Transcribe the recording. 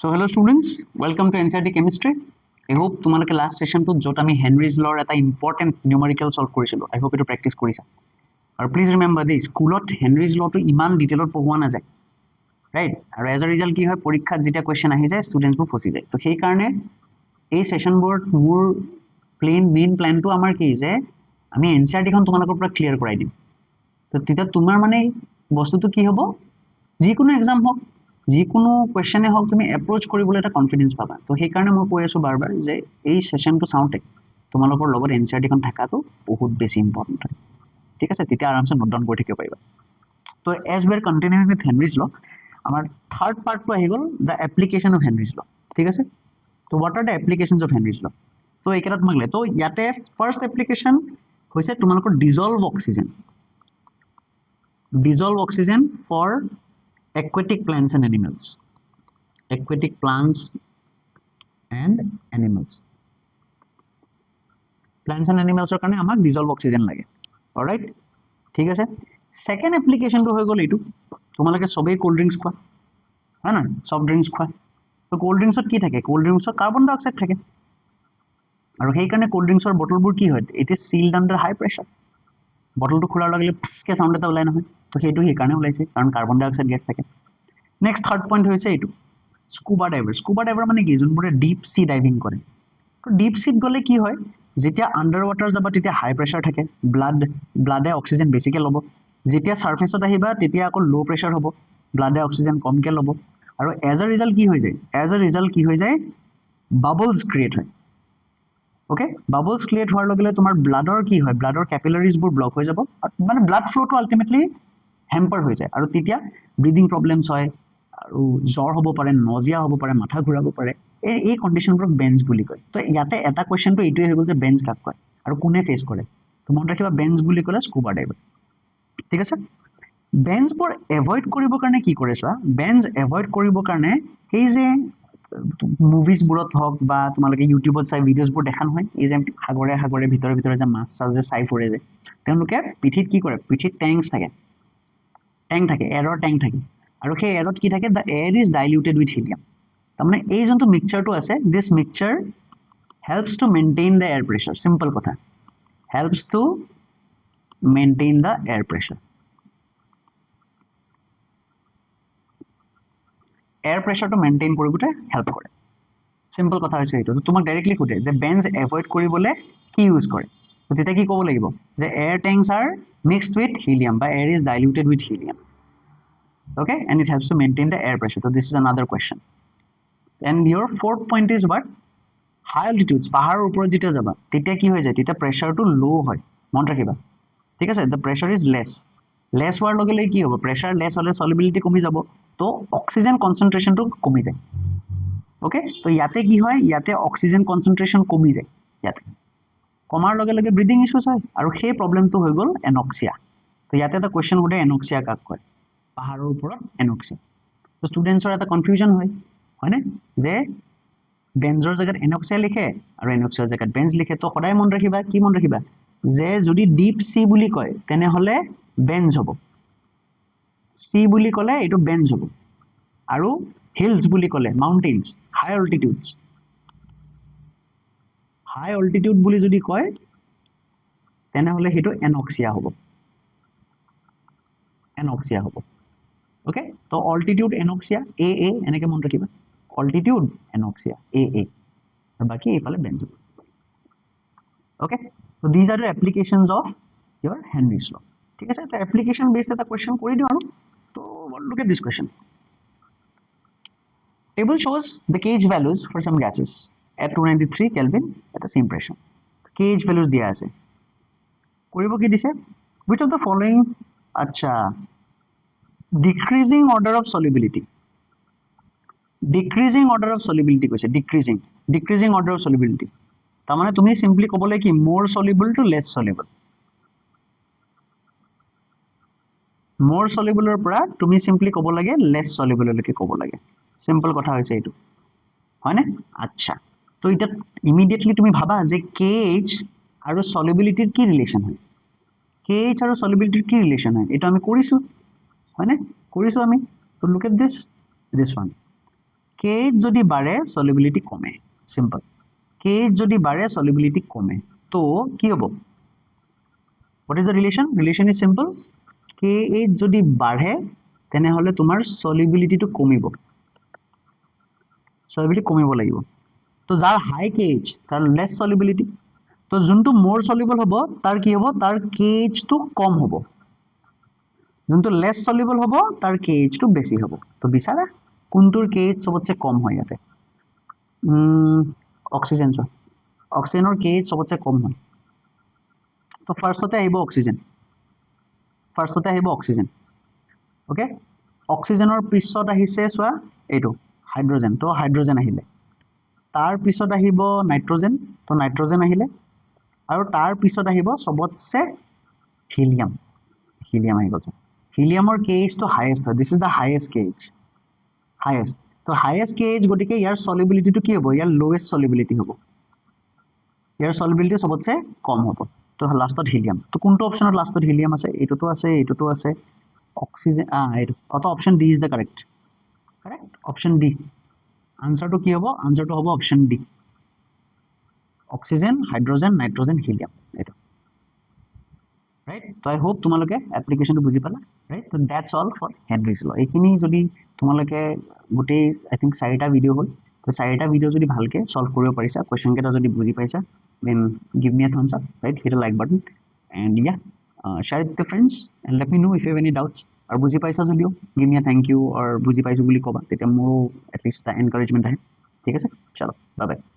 So hello students, welcome to NCERT Chemistry. I hope তোমালোকে last session তো যত আমি হেনৰিজ লৰ এটা ইম্পৰ্টেন্ট নিউমেৰিকেল সলভ কৰিছিলো I hope এটো প্ৰেক্টিস কৰিছা আৰু প্লিজ ৰিমেম্বাৰ দিস স্কুলত হেনৰিজ লটো ইমান ডিটেইলত পঢ়োৱা নাযায় ৰাইট আৰু এজ আ ৰিজাল্ট কি হয় পৰীক্ষাত যেতিয়া কোৱেশ্চন আহি যায় ষ্টুডেন্টবোৰ ফসি যায় তো সেই কাৰণে এই সেশনবোৰত মোৰ মেইন প্ল্যানটো আমাৰ কি যে আমি NCERT খন তোমালোকৰ পৰা ক্লিয়াৰ কৰাই দিম তো তেতিয়া তোমাৰ মানে বস্তুটো কি হ'ব যিকোনো এক্সাম হওক যিকোনো কোৱেশ্চনে হওক তুমি এপ্ৰোচ কৰিবলৈ এটা কনফিডেন্স পাবা তো সেই কাৰণে মই কৈ আছো বাৰবাৰ যে এই সেশনটো চাওঁতে তোমালোকৰ লগত NCERT খন থাকাটো বহুত বেছি ইম্পৰ্টেন্ট হয় ঠিক আছে তেতিয়া আৰামছে নোট ডাউন কৰি থাকিব পাৰিবা তো as we are continuing with Henry's law আমাৰ থাৰ্ড পাৰ্টটো আহি গ'ল দ্য এপ্লিকেশন অফ হেনৰিজ ল ঠিক আছে তো হোৱাট আৰ দ্য এপ্লিকেশনছ অফ হেনৰিজ ল তো এইকেইটাত মাগলে তো ইয়াতে ফাৰ্স্ট এপ্লিকেশন হৈছে তোমালোকৰ dissolve oxygen for aquatic plants and animals plants and animals ৰ কাৰণে আমাক dissolve oxygen লাগে অলৰাইট ঠিক আছে সেকেন্ড এপ্লিকেশনটো হৈ গ'ল এইটো তোমালোকে সবেই কোল্ড ড্ৰিংকস খোৱা হয় না সফট ড্ৰিংকস খোৱা তো কোল্ড ড্ৰিংকসত কি থাকে কোল্ড ড্ৰিংকসত কাৰ্বন ডাই অক্সাইড থাকে আৰু সেই কাৰণে কোল্ড ড্ৰিংকসৰ বটলবোৰ কি হয় ইট ইজ সিলড আন্ডাৰ হাই প্ৰেসাৰ বটলটো খোলাৰ লগে লগে পিছকে সাউন্ড এটা ওলাই নহয় তো সেইটো সেই কাৰণে ওলাইছে কাৰণ কাৰ্বন ডাই অক্সাইড গেছ থাকে নেক্সট থাৰ্ড পইণ্ট হৈছে এইটো স্কুবা ডাইভাৰ মানে কি যোনবোৰে ডিপ সি ডাইভিং কৰে তো ডিপ সিত গ'লে কি হয় যেতিয়া আন্ডাৰ ৱাটাৰ যাবা তেতিয়া হাই প্ৰেসাৰ থাকে ব্লাডে অক্সিজেন বেছিকে ল'ব যেতিয়া সাৰফেসত আহিবা তেতিয়া আকৌ লো প্ৰেসাৰ হ'ব ব্লাডে অক্সিজেন কমকে ল'ব আৰু এজ আ ৰিজাল্ট কি হৈ যায় বাবলস ক্ৰিয়েট হয় ওকে বাবলস ক্ৰিয়েট হোৱাৰ লগে লগে তোমাৰ ব্লাডৰ কি হয় ব্লাডৰ ক্যাপিলাৰিজবোৰ ব্লক হৈ যাব মানে ব্লাড ফ্লোটো আলটিমেটলি হেম্পাৰ হৈ যায় আৰু তেতিয়া ব্ৰিডিং প্ৰবলেমছ হয় আৰু জ্বৰ হ'ব পাৰে নজিয়া হ'ব পাৰে মাথা ঘূৰাব পাৰে এই কন্ডিশনবোৰক বেঞ্চ বুলি কয় তো ইয়াতে এটা কোৱেশ্চনটো এইটোৱে হৈ গ'ল যে বেঞ্চ কাক কয় আৰু কোনে ফেস কৰে তো মনত ৰাখিবা বেঞ্চ বুলি ক'লে স্কুবা ডাইভাৰ ঠিক আছে বেঞ্চবোৰ এভয়েড কৰিবৰ কাৰণে কি কৰে চোৱা বেঞ্চ এভয়েড কৰিবৰ কাৰণে এই যে মুভিজবোৰত হওক বা তোমালোকে ইউটিউবত চাই ভিডিঅ'জবোৰ দেখা নহয় এই যে সাগৰে ভিতৰে যে মাছ চাছ যে চাই ফুৰে যে তেওঁলোকে পিঠিত কি কৰে পিঠিত টেংক থাকে এয়াৰৰ টেংক থাকে আৰু সেই এয়াৰত কি থাকে the air is diluted with helium তাৰমানে এই যোনটো মিক্সচাৰটো আছে this mixture helps to maintain the air pressure simple কথা helps to maintain the air pressure air প্ৰেছাৰটো মেইনটেইন কৰিবলৈ হেল্প কৰে সিম্পল কথা হৈছে এইটো তোমাক ডাইৰেক্টলি সুধে যে বেঞ্চ এভয়েড কৰিবলৈ কি ইউজ কৰে তো তেতিয়া কি ক'ব লাগিব যে air tanks are mixed with helium বা air is diluted with helium okay and it helps to maintain the air pressure so this is another question and your fourth point is what high altitudes পাহাৰৰ ওপৰত যেতিয়া যাবা তেতিয়া কি হৈ যায় তেতিয়া প্ৰেছাৰটো লো হয় মন ৰাখিবা ঠিক আছে the pressure is less হোৱাৰ লগে লগে কি হ'ব প্ৰেছাৰ লেস হ'লে সলিবিলিটি কমি যাব তো অক্সিজেন কনসেন্ট্ৰেশনটো কমি যায় ওকে তো ইয়াতে কি হয় ইয়াতে অক্সিজেন কনসেন্ট্ৰেশন কমি যায় ইয়াতে কমাৰ লগে লগে ব্ৰিডিং ইস্যুস হয় আৰু সেই প্ৰবলেমটো হৈ গ'ল এনক্সিয়া তো ইয়াতে এটা কোৱেশ্চন উঠে এনক্সিয়া কাক কয় পাহাৰৰ ওপৰত এনক্সিয়া তো ষ্টুডেন্টছৰ এটা কনফিউজন হয় হয়নে যে বেঞ্জৰ জায়গাত এনক্সিয়া লিখে আৰু এনক্সিয়াৰ জায়গাত বেঞ্জ লিখে তো সদায় মন ৰাখিবা যে যদি ডিপ সি বুলি কয় তেনে হলে বেঞ্জ হ'ব সি বুলি ক'লে এটো বেঞ্জ হ'ব আৰু হিলস বুলি ক'লে মাউন্টেইনস হাই অল্টিটিউড বুলি যদি কয় তেনে হলে হেতু এনক্সিয়া হ'ব ওকে তো অল্টিটিউড এনক্সিয়া এ এনেকে মন ৰাখিবা অল্টিটিউড এনক্সিয়া এ আৰু বাকি এইফালে Benz okay so these are the applications of your Henry's law ঠিক আছে তো application based এটা question কৰি দিও আৰু তো look at this question table shows the kh values for some gases at 293 Kelvin at the same pressure kh values দিয়া আছে কৰিব কি দিছে which of the following আচ্ছা decreasing order of solubility কৈছে decreasing order of solubility তাৰ মানে তুমি সিম্পলি ক'বলৈ কি more soluble to less soluble more soluble ৰ পৰা তুমি সিম্পলি ক'ব লাগে less soluble লৈকে ক'ব লাগে সিম্পল কথা হৈছে এইটো হয়নে আচ্ছা তো এটা ইমিডিয়েটলি তুমি ভাবা যে kh আৰু solubility কি ৰিলেশন হয় kh আৰু solubility কি ৰিলেশন হয় এটা আমি কৰিছো হয়নে কৰিছো আমি তো look at this one KH যদি বাড়ে সলিবিলিটি কমে সিম্পল KH যদি বাড়ে সলিবিলিটি কমে তো কি হবে what is the relation is simple KH যদি বাড়ে তেনেহলে তোমাৰ সলিবিলিটিটো কমিব সলিবিলিটি কমিব লাগিব তো যাৰ হাই KH তাৰ লেস সলিবিলিটি তো যোনটো মোৰ সলিবল হ'ব তাৰ কি হ'ব তাৰ KH টো কম হ'ব যোনটো লেস সলিবল হ'ব তাৰ KH টো বেছি হ'ব তো বিচাৰা কোনটোৰ KH সবতছে কম হয় ইয়াতে অক্সিজেনৰ KH সবতছে কম হয় তো ফাৰ্ষ্টতে আহিব অক্সিজেন ওকে অক্সিজেনৰ পিছত আহিছে চোৱা এইটো হাইড্ৰোজেন তো হাইড্ৰোজেন আহিলে তাৰ পিছত আহিব নাইট্ৰোজেন তো নাইট্ৰোজেন আহিলে আৰু তাৰ পিছত আহিব সবতছে হিলিয়াম আহি গ'ল হিলিয়ামৰ KH টো হাইয়েষ্ট হয় this is the highest KH highest তো হাইয়েষ্ট KH গতিকে ইয়াৰ সলিবিলিটিটো কি হ'ব ইয়াৰ লোৱেষ্ট সলিবিলিটি হ'ব ইয়াৰ সলিবিলিটি সবতছে কম হ'ব তো লাষ্টত হিলিয়াম তো কোনটো অপশনত লাষ্টত হিলিয়াম আছে এইটোতো আছে অক্সিজেন এইটো কত option D is the correct option D আনসারটো কি হ'ব আনসারটো হ'ব option D oxygen hydrogen nitrogen helium এইটো right so I hope তোমালোকে application বুজি পালা right so that's all for Henry's law এইখিনি যদি তোমালোকে গোটেই I think 4টা ভিডিও হ'ল তো 4টা ভিডিও যদি ভালকে সলভ কৰিব পাৰিছা কোৱেশ্চন কেটা যদি বুজি পাইছা then give me a thumbs up right hit a like button and yeah share it with your friends and let me know if you have any doubts আৰু বুজি পাইছা যদিও give me a thank you or বুজি পাইছো বুলি কবা তেতিয়া মোৰ at least the encouragement আহে ঠিক আছে চলো bye bye